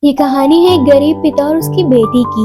ये कहानी है एक गरीब पिता और उसकी बेटी की।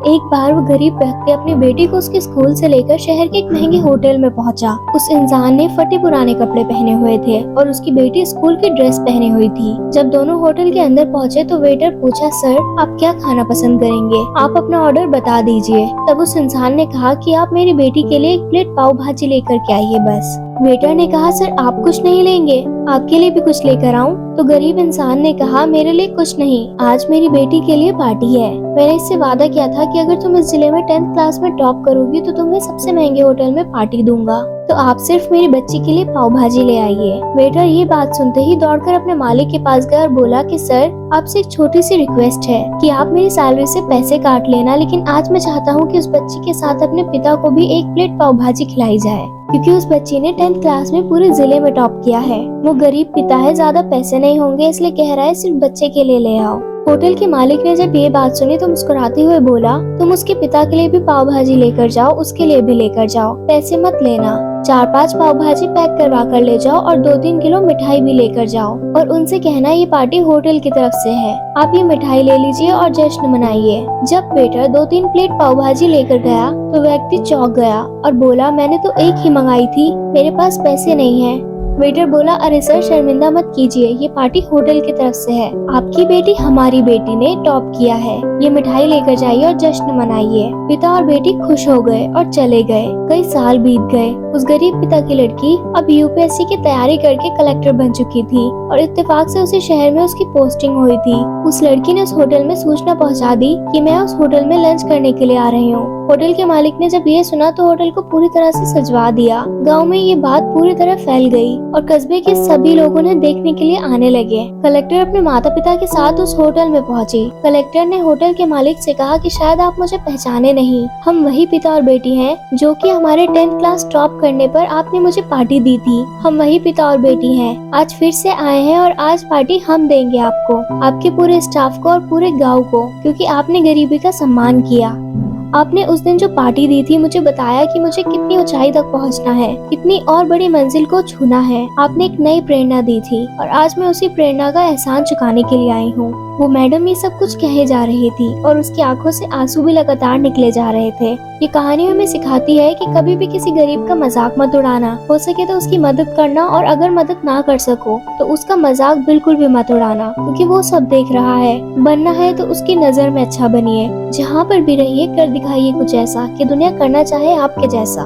एक बार वो गरीब व्यक्ति अपनी बेटी को उसके स्कूल से लेकर शहर के एक महंगे होटल में पहुंचा। उस इंसान ने फटे पुराने कपड़े पहने हुए थे और उसकी बेटी स्कूल की ड्रेस पहने हुई थी। जब दोनों होटल के अंदर पहुंचे तो वेटर पूछा, सर आप क्या खाना पसंद करेंगे, आप अपना ऑर्डर बता दीजिए। तब उस इंसान ने कहा कि आप मेरी बेटी के लिए एक प्लेट पाव भाजी लेकर के आइए बस। वेटर ने कहा, सर आप कुछ नहीं लेंगे, आपके लिए भी कुछ लेकर आऊं? तो गरीब इंसान ने कहा, मेरे लिए कुछ नहीं, आज मेरी बेटी के लिए पार्टी है। मैंने इससे वादा किया था कि अगर तुम इस जिले में 10th क्लास में टॉप करोगी तो तुम्हें सबसे महंगे होटल में पार्टी दूंगा, तो आप सिर्फ मेरी बच्ची के लिए पाव भाजी ले आइए। वेटर ये बात सुनते ही दौड़कर अपने मालिक के पास गया और बोला कि सर आपसे एक छोटी सी रिक्वेस्ट है कि आप मेरी सैलरी से पैसे काट लेना, लेकिन आज मैं चाहता हूँ कि उस बच्ची के साथ अपने पिता को भी एक प्लेट पाव भाजी खिलाई जाए, क्योंकि उस बच्ची ने 10th क्लास में पूरे जिले में टॉप किया है। वो गरीब पिता है, ज्यादा पैसे नहीं होंगे, इसलिए कह रहा है सिर्फ बच्चे के लिए ले आओ। होटल के मालिक ने जब ये बात सुनी तो मुस्कुराते हुए बोला, तुम उसके पिता के लिए भी पाव भाजी लेकर जाओ, उसके लिए भी लेकर जाओ, पैसे मत लेना। 4-5 पाव भाजी पैक करवा कर ले जाओ और 2-3 किलो मिठाई भी लेकर जाओ और उनसे कहना ये पार्टी होटल की तरफ से है, आप ये मिठाई ले लीजिए और जश्न मनाइए। जब वेटर 2-3 प्लेट पाव भाजी लेकर गया तो व्यक्ति चौंक गया और बोला, मैंने तो एक ही मंगाई थी, मेरे पास पैसे नहीं है। वेटर बोला, अरे सर शर्मिंदा मत कीजिए, ये पार्टी होटल की तरफ से है, आपकी बेटी हमारी बेटी ने टॉप किया है, ये मिठाई लेकर जाइए और जश्न मनाइए। पिता और बेटी खुश हो गए और चले गए। कई साल बीत गए। उस गरीब पिता की लड़की अब यूपीएससी की तैयारी करके कलेक्टर बन चुकी थी और इत्तेफाक से उसी शहर में उसकी पोस्टिंग हुई थी। उस लड़की ने उस होटल में सूचना पहुंचा दी कि मैं उस होटल में लंच करने के लिए आ रही हूँ। होटल के मालिक ने जब ये सुना तो होटल को पूरी तरह से सजवा दिया। गांव में ये बात पूरी तरह फैल गई और कस्बे के सभी लोग उन्हें देखने के लिए आने लगे। कलेक्टर अपने माता पिता के साथ उस होटल में पहुंची। कलेक्टर ने होटल के मालिक से कहा कि शायद आप मुझे पहचाने नहीं, हम वही पिता और बेटी हैं जो कि हमारे 10th क्लास टॉप करने पर आपने मुझे पार्टी दी थी। हम वही पिता और बेटी हैं, आज फिर से आए हैं और आज पार्टी हम देंगे आपको, आपके पूरे स्टाफ को और पूरे गाँव को, क्योंकि आपने गरीबी का सम्मान किया। आपने उस दिन जो पार्टी दी थी मुझे बताया कि मुझे कितनी ऊंचाई तक पहुंचना है, कितनी और बड़ी मंजिल को छूना है। आपने एक नई प्रेरणा दी थी और आज मैं उसी प्रेरणा का एहसान चुकाने के लिए आई हूँ। वो मैडम ये सब कुछ कहे जा रही थी और उसकी आंखों से आंसू भी लगातार निकले जा रहे थे। ये कहानी हमें सिखाती है कि कभी भी किसी गरीब का मजाक मत उड़ाना, हो सके तो उसकी मदद करना, और अगर मदद ना कर सको तो उसका मजाक बिल्कुल भी मत उड़ाना, क्योंकि वो सब देख रहा है। बनना है तो उसकी नजर में अच्छा बनिए, जहाँ पर भी रहिए कर दिखाइए कुछ ऐसा कि दुनिया करना चाहे आपके जैसा।